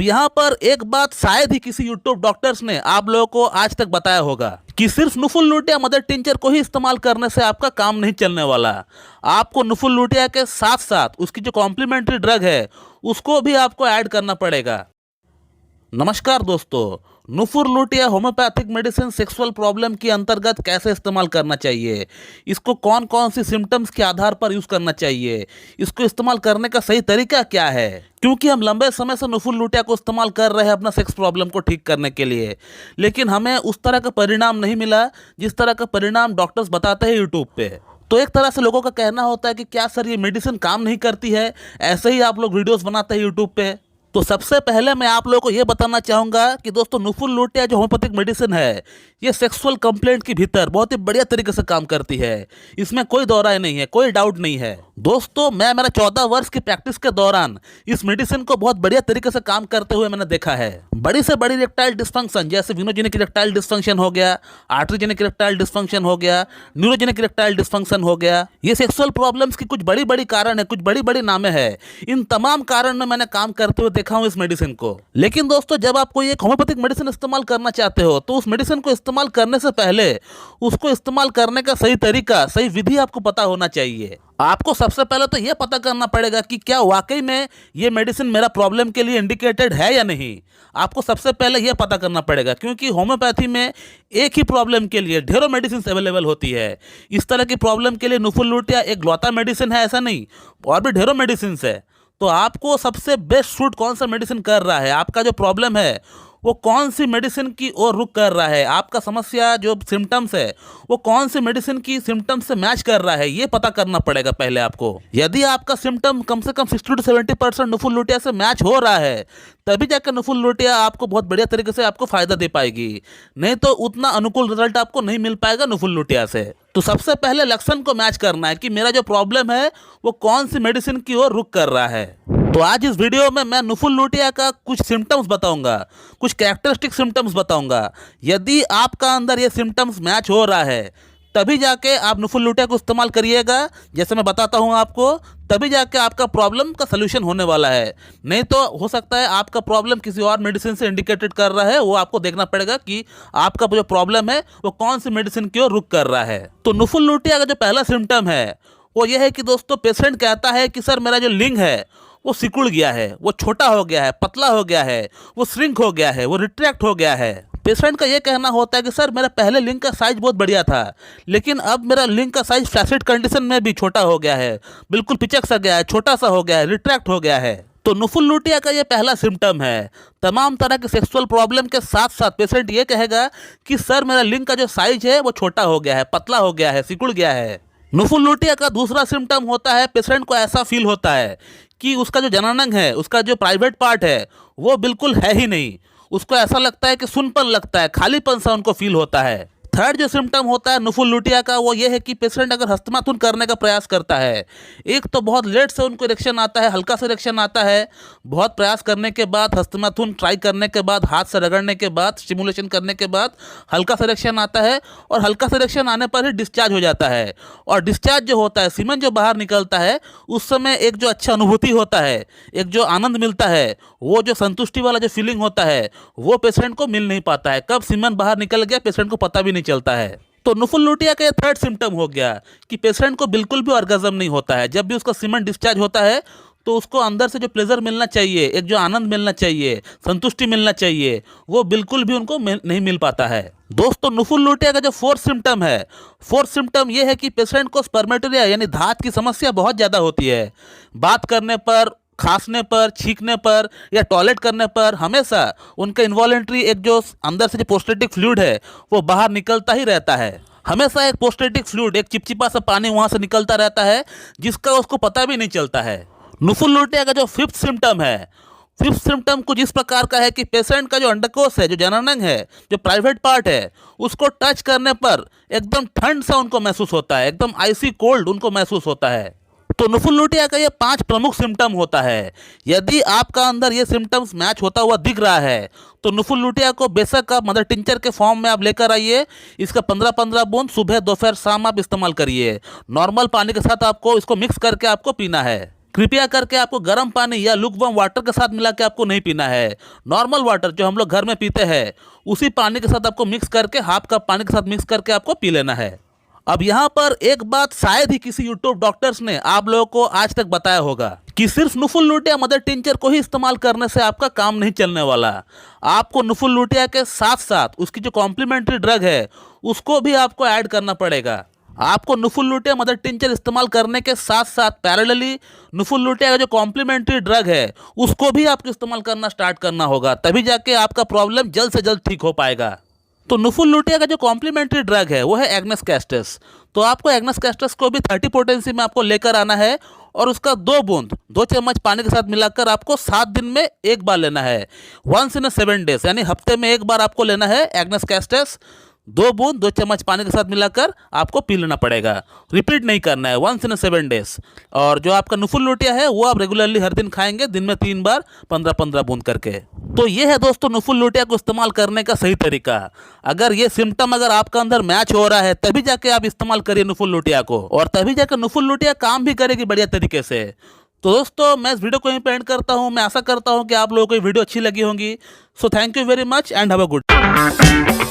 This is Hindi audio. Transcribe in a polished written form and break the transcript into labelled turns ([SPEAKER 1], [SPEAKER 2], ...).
[SPEAKER 1] अब यहाँ पर एक बात शायद ही किसी यूट्यूब डॉक्टर्स ने आप लोगों को आज तक बताया होगा कि सिर्फ नुफुलुटिया मदर टिंचर को ही इस्तेमाल करने से आपका काम नहीं चलने वाला। आपको नुफुलुटिया के साथ साथ उसकी जो कॉम्प्लीमेंट्री ड्रग है उसको भी आपको ऐड करना पड़ेगा। नमस्कार दोस्तों, नुफुलुटिया होम्योपैथिक मेडिसिन सेक्सुअल प्रॉब्लम के अंतर्गत कैसे इस्तेमाल करना चाहिए, इसको कौन कौन सी सिम्टम्स के आधार पर यूज़ करना चाहिए, इसको इस्तेमाल करने का सही तरीका क्या है। क्योंकि हम लंबे समय से नुफुलुटिया को इस्तेमाल कर रहे हैं अपना सेक्स प्रॉब्लम को ठीक करने के लिए, लेकिन हमें उस तरह का परिणाम नहीं मिला जिस तरह का परिणाम डॉक्टर्स बताते हैं यूट्यूब पे। तो एक तरह से लोगों का कहना होता है कि क्या सर ये मेडिसिन काम नहीं करती है, ऐसे ही आप लोग वीडियोस बनाते हैं यूट्यूब पे। तो सबसे पहले मैं आप लोगों को ये बताना चाहूँगा कि दोस्तों नुफुलुटिया जो होम्योपैथिक मेडिसिन है ये सेक्सुअल कंप्लेंट के भीतर बहुत ही बढ़िया तरीके से काम करती है। इसमें कोई दो राय नहीं है, कोई डाउट नहीं है। दोस्तों मैं मेरा 14 वर्ष की प्रैक्टिस के दौरान इस मेडिसिन को बहुत बढ़िया तरीके से काम करते हुए मैंने देखा है। बड़ी से बड़ी इरेक्टाइल डिस्फंक्शन जैसे विनोजेनिक इरेक्टाइल डिस्फंक्शन हो गया, आर्टरीजेनिक इरेक्टाइल डिस्फंक्शन हो गया, न्यूरोजेनिक इरेक्टाइल डिस्फंक्शन हो गया, ये सेक्सुअल प्रॉब्लम्स की कुछ बड़ी बड़ी कारण है, कुछ बड़ी बड़ी नामें है। इन तमाम कारण में मैंने काम करते हुए देखा हूँ इस मेडिसिन को। लेकिन दोस्तों जब आप कोई एक होम्योपैथिक मेडिसिन इस्तेमाल करना चाहते हो तो उस मेडिसिन को इस्तेमाल करने से पहले उसको इस्तेमाल करने का सही तरीका, सही विधि आपको पता होना चाहिए। आपको सबसे पहले तो यह पता करना पड़ेगा कि क्या वाकई में ये मेडिसिन मेरा प्रॉब्लम के लिए इंडिकेटेड है या नहीं। आपको सबसे पहले यह पता करना पड़ेगा, क्योंकि होम्योपैथी में एक ही प्रॉब्लम के लिए ढेरों मेडिसिन अवेलेबल होती है। इस तरह की प्रॉब्लम के लिए नुफुलुटिया एक लौता मेडिसिन है ऐसा नहीं, और भी ढेरों मेडिसिन है। तो आपको सबसे बेस्ट सूट कौन सा मेडिसिन कर रहा है, आपका जो प्रॉब्लम है वो कौन सी मेडिसिन की ओर रुख कर रहा है, आपका समस्या जो सिम्टम्स है वो कौन सी मेडिसिन की सिम्टम्स से मैच कर रहा है, ये पता करना पड़ेगा पहले आपको। यदि आपका सिम्टम कम से कम 60 to 70% नुफुलुटिया से मैच हो रहा है तभी जाकर नुफुलुटिया आपको बहुत बढ़िया तरीके से आपको फायदा दे पाएगी, नहीं तो उतना अनुकूल रिजल्ट आपको नहीं मिल पाएगा नुफुलुटिया से। तो सबसे पहले लक्षण को मैच करना है कि मेरा जो प्रॉब्लम है वो कौन सी मेडिसिन की ओर रुख कर रहा है। तो आज इस वीडियो में मैं नुफुलुटिया का कुछ सिम्टम्स बताऊंगा, कुछ कैरेक्टरिस्टिक सिम्टम्स बताऊंगा। यदि आपका अंदर ये सिम्टम्स मैच हो रहा है तभी जाके आप नुफुलुटिया को इस्तेमाल करिएगा, जैसे मैं बताता हूँ आपको, तभी जाके आपका प्रॉब्लम का सलूशन होने वाला है। नहीं तो हो सकता है आपका प्रॉब्लम किसी और मेडिसिन से इंडिकेटेड कर रहा है, वो आपको देखना पड़ेगा कि आपका जो प्रॉब्लम है वो कौन सी मेडिसिन की ओर रुख कर रहा है। तो नुफुलुटिया का जो पहला सिम्टम है वो ये है कि दोस्तों पेशेंट कहता है कि सर मेरा जो लिंग है वो सिकुड़ गया है, वो छोटा हो गया है, पतला हो गया है, वो श्रिंक हो गया है, वो रिट्रैक्ट हो गया है। पेशेंट का ये कहना होता है कि सर मेरा पहले लिंग का साइज बहुत बढ़िया था, लेकिन अब मेरा लिंग का साइज फ्लैसिड कंडीशन में भी छोटा हो गया है, बिल्कुल पिचक सा गया है, छोटा सा हो गया है, रिट्रैक्ट हो गया है। तो नुफुलुटिया का ये पहला सिम्टम है। तमाम तरह के सेक्सुअल प्रॉब्लम के साथ साथ पेशेंट ये कहेगा कि सर मेरा लिंग का जो साइज है वो छोटा हो गया है, पतला हो गया है, सिकुड़ गया है। नुफुलुटिया का दूसरा सिम्टम होता है, पेशेंट को ऐसा फील होता है कि उसका जो जननांग है, उसका जो प्राइवेट पार्ट है वो बिल्कुल है ही नहीं। उसको ऐसा लगता है कि सुनपन लगता है, खालीपन सा उनको फील होता है। थर्ड जो सिम्टम होता है नुफुलुटिया का वो ये है कि पेशेंट अगर हस्तमैथुन करने का प्रयास करता है, एक तो बहुत लेट से उनको इरेक्शन आता है, हल्का सा इरेक्शन आता है, बहुत प्रयास करने के बाद, हस्तमैथुन ट्राई करने के बाद, हाथ से रगड़ने के बाद, स्टिमुलेशन करने के बाद हल्का सा इरेक्शन आता है, और हल्का सा इरेक्शन आने पर ही डिस्चार्ज हो जाता है। और डिस्चार्ज जो होता है, सीमेन जो बाहर निकलता है, उस समय एक जो अच्छा अनुभूति होता है, एक जो आनंद मिलता है, वो जो संतुष्टि वाला जो फीलिंग होता है वो पेशेंट को मिल नहीं पाता है। कब सीमेन बाहर निकल गया पेशेंट को पता भी नहीं चलता है। तो नुफुलुटिया का ये थर्ड सिम्टम हो गया कि पेशेंट को बिल्कुल भी ऑर्गेज्म नहीं होता है। जब भी उसका सीमेन डिस्चार्ज होता है तो उसको अंदर से जो प्लेजर मिलना चाहिए, एक जो आनंद मिलना चाहिए, संतुष्टि मिलना चाहिए, वो बिल्कुल भी उनको नहीं मिल पाता है। दोस्तों नुफुलुटिया का जो फोर्थ सिम्टम है, फोर्थ सिम्टम ये है कि पेशेंट को स्पर्मेटोरिया यानी धात की समस्या बहुत ज़्यादा होती है। बात करने पर, खांसने पर, छींकने पर या टॉयलेट करने पर हमेशा उनका इन्वॉलेंट्री एक जो अंदर से जो प्रोस्टेटिक फ्लूइड है वो बाहर निकलता ही रहता है। हमेशा एक प्रोस्टेटिक फ्लूइड, एक चिपचिपा सा पानी वहाँ से निकलता रहता है जिसका उसको पता भी नहीं चलता है। नुफुलुटिया का जो फिफ्थ सिम्टम है, फिफ्थ सिम्टम कुछ इस प्रकार का है कि पेशेंट का जो अंडकोश है, जो जननांग है, जो प्राइवेट पार्ट है, उसको टच करने पर एकदम ठंड सा उनको महसूस होता है, एकदम आइसी कोल्ड उनको महसूस होता है। तो नुफुलुटिया का ये 5 प्रमुख सिम्टम होता है। यदि आपका अंदर ये सिम्टम्स मैच होता हुआ दिख रहा है तो नुफुलुटिया को बेशक आप मदर टिंचर के फॉर्म में आप लेकर आइए। इसका 15-15 बूंद सुबह दोपहर शाम आप इस्तेमाल करिए। नॉर्मल पानी के साथ आपको इसको मिक्स करके आपको पीना है। कृपया करके आपको गर्म पानी या लुकवार्म वाटर के साथ मिला के आपको नहीं पीना है। नॉर्मल वाटर जो हम लोग घर में पीते हैं उसी पानी के साथ आपको मिक्स करके, हाफ कप पानी के साथ मिक्स करके आपको पी लेना है। अब यहाँ पर एक बात शायद ही किसी यूट्यूब डॉक्टर्स ने आप लोगों को आज तक बताया होगा कि सिर्फ नुफुलुटिया मदर टिंचर को ही इस्तेमाल करने से आपका काम नहीं चलने वाला। आपको नुफुलुटिया के साथ साथ उसकी जो कॉम्प्लीमेंट्री ड्रग है उसको भी आपको ऐड करना पड़ेगा। आपको नुफुलुटिया मदर टिंचर इस्तेमाल करने के साथ साथ पैरेलली नुफुलुटिया का जो कॉम्प्लीमेंट्री ड्रग है उसको भी आपको इस्तेमाल करना स्टार्ट करना होगा, तभी जाके आपका प्रॉब्लम जल्द से जल्द ठीक हो पाएगा। तो नुफुलुटिया का जो कॉम्प्लीमेंट्री ड्रग है वो है एग्नेस कैस्टस। तो आपको एग्नेस कैस्टस को भी 30 पोटेंसी में आपको लेकर आना है और उसका 2 बूंद 2 चम्मच पानी के साथ मिलाकर आपको 7 दिन में एक बार लेना है। 1 in 7 days, यानी हफ्ते में एक बार आपको लेना है एग्नेस कैस्टस। 2 बूंद 2 चम्मच पानी के साथ मिलाकर आपको पी लेना पड़ेगा। रिपीट नहीं करना है, 1 in 7 days। और जो आपका नुफुलुटिया है वो आप रेगुलरली हर दिन खाएंगे, दिन में 3 बार 15-15 बूंद करके। तो ये है दोस्तों नुफुलुटिया को इस्तेमाल करने का सही तरीका। अगर ये सिम्टम अगर आपका अंदर मैच हो रहा है तभी जाके आप इस्तेमाल करिए नुफुलुटिया को, और तभी जाकर नुफुलुटिया काम भी करेगी बढ़िया तरीके से। तो दोस्तों मैं इस वीडियो को यहीं पे एंड करता हूँ। मैं आशा करता हूँ कि आप लोगों को ये वीडियो अच्छी लगी होगी। So thank you very much and have a good.